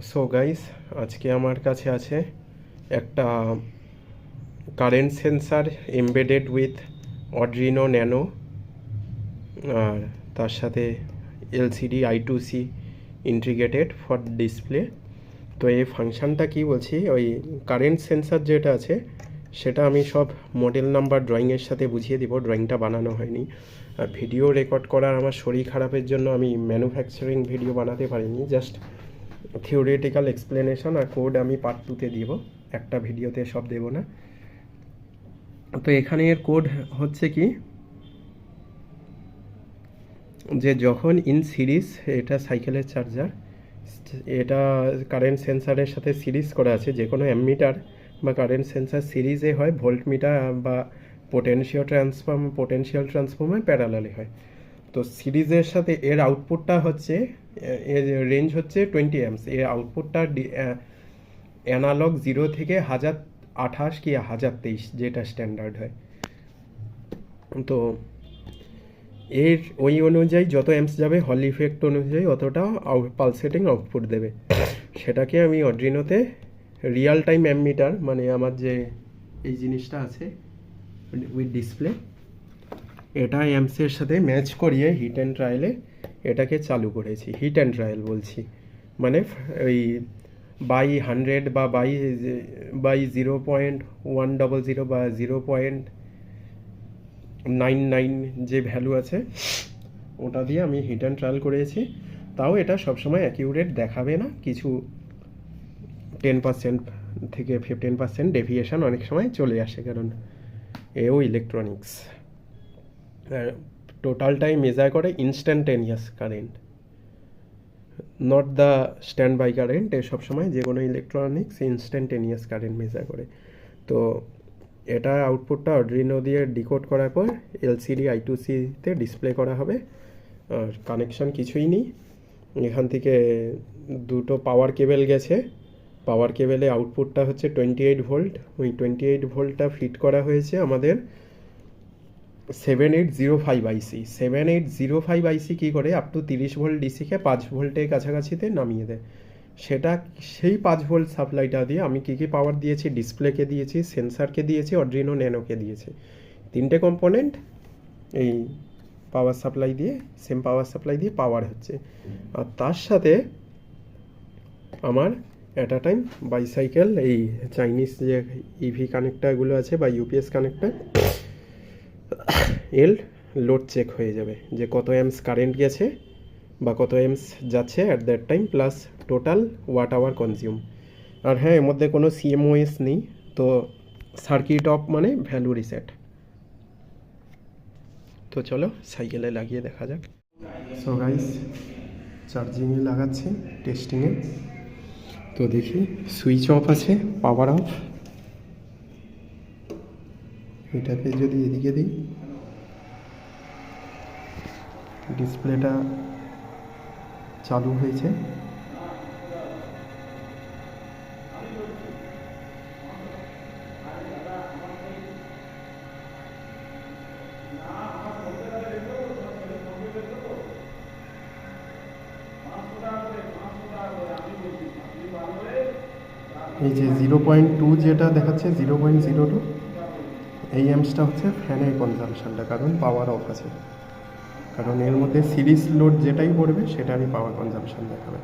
So guys, আজকে আমার কাছে আছে একটা কারেন্ট সেন্সার এমবেডেড উইথ অড্রিনো ন্যানো, আর তার সাথে LCD I2C integrated for display. তো এই ফাংশানটা কি বলছি, ওই কারেন্ট সেন্সার যেটা আছে সেটা আমি সব মডেল নাম্বার ড্রয়িংয়ের সাথে বুঝিয়ে দিব। ড্রয়িংটা বানানো হয়নি, আর ভিডিও রেকর্ড করার আমার শরীর খারাপের জন্য আমি ম্যানুফ্যাকচারিং ভিডিও বানাতে পারিনি। জাস্ট থিওরিটিক্যাল এক্সপ্লেনেশন আর কোড আমি পার্ট 2তে দিব, একটা ভিডিওতে সব দেব না। তো এখানে এর কোড হচ্ছে কি, যে যখন ইন সিরিজ, এটা সাইকেলের চার্জার, এটা কারেন্ট সেন্সারের সাথে সিরিজ করা আছে। যে কোনো অ্যামমিটার বা কারেন্ট সেন্সার সিরিজে হয়, ভোল্ট মিটার বা পোটেনশিয়াল ট্রান্সফর্মার প্যারালালে হয়। তো সিরিজের সাথে এর আউটপুটটা হচ্ছে, এর রেঞ্জ হচ্ছে 20 অ্যাম্পস। এর আউটপুটটা অ্যানালগ 0 থেকে 1028 কি 1023 যেটা স্ট্যান্ডার্ড হয়। তো এর ওই অনুযায়ী যত অ্যাম্পস যাবে, হল ইফেক্ট অনুযায়ী অতটা পালসেটিং আউটপুট দেবে। সেটাকে আমি অড্রিনোতে রিয়াল টাইম অ্যামমিটার, মানে আমার যে এই জিনিসটা আছে উইথ ডিসপ্লে, এটা অ্যাম্পসের সাথে ম্যাচ করিয়ে হিট অ্যান্ড ট্রায়ালে এটাকে চালু করেছি। হিট অ্যান্ড ট্রায়াল বলছি, মানে ওই বাই 100 বা বাই 0.100 বা 0.99 যে ভ্যালু আছে ওটা দিয়ে আমি হিট অ্যান্ড ট্রায়াল করেছি। তাও এটা সবসময় অ্যাকিউরেট দেখাবে না, কিছু 10% থেকে 15% ডেভিয়েশন অনেক সময় চলে আসে, কারণ এও ইলেকট্রনিক্স। টোটালটাই মেজার করে instantaneous current, not the standby current. এ সবসময় যে কোনো ইলেকট্রনিক্স ইনস্ট্যান্টেনিয়াস কারেন্ট মেজার করে। তো এটা আউটপুটটা অড্রিনো দিয়ে ডিকোড করার পর এলসিডি I2Cতে ডিসপ্লে করা হবে। আর কানেকশান কিছুই নেই, এখান থেকে দুটো পাওয়ার কেবেল গেছে। পাওয়ার কেবেলে আউটপুটটা হচ্ছে 28 ভোল্ট। ওই 28 ভোল্টটা ফিট করা হয়েছে আমাদের 7805 IC। 7805 IC কী করে আপ টু 30 ভোল্ট ডিসিকে 5 ভোল্টের কাছাকাছিতে নামিয়ে দেয়। সেটা সেই 5 ভোল্ট সাপ্লাইটা দিয়ে আমি কী কী পাওয়ার দিয়েছি, ডিসপ্লেকে দিয়েছি, সেন্সারকে দিয়েছি, অড্রিনো ন্যানোকে দিয়েছি। 3টে কম্পোনেন্ট এই পাওয়ার সাপ্লাই দিয়ে, সেম পাওয়ার সাপ্লাই দিয়ে পাওয়ার হচ্ছে। আর তার সাথে আমার অ্যাট আ টাইম বাইসাইকেল, এই চাইনিজ যে ইভি কানেক্টারগুলো আছে বা ইউপিএস কানেক্টার, এর লোড চেক হয়ে যাবে যে কত অ্যাম্পস কারেন্ট গেছে বা কত অ্যাম্পস যাচ্ছে at that time, plus total watt hour consume. আর হ্যাঁ, এর মধ্যে কোনো CMOS নেই, তো সার্কিট অফ মানে ভ্যালু রিসেট। তো চলো সাইকেলে লাগিয়ে দেখা যাক। সো গাইস, চার্জিংয়ে লাগাচ্ছি, টেস্টিংয়ে। তো দেখি, সুইচ অফ আছে, পাওয়ার অফ। এটাকে যদি এদিকে দিই, ডিসপ্লেটা চালু হয়েছে। এই যে 0.2 যেটা দেখাচ্ছে, 0.02, এই অ্যাম্পসটা হচ্ছে ফ্যানের কনজামশানটা, কারণ পাওয়ার অফ আছে। কারণ এর মধ্যে সিরিজ লোড যেটাই পড়বে সেটারই পাওয়ার কনজামশান দেখাবে।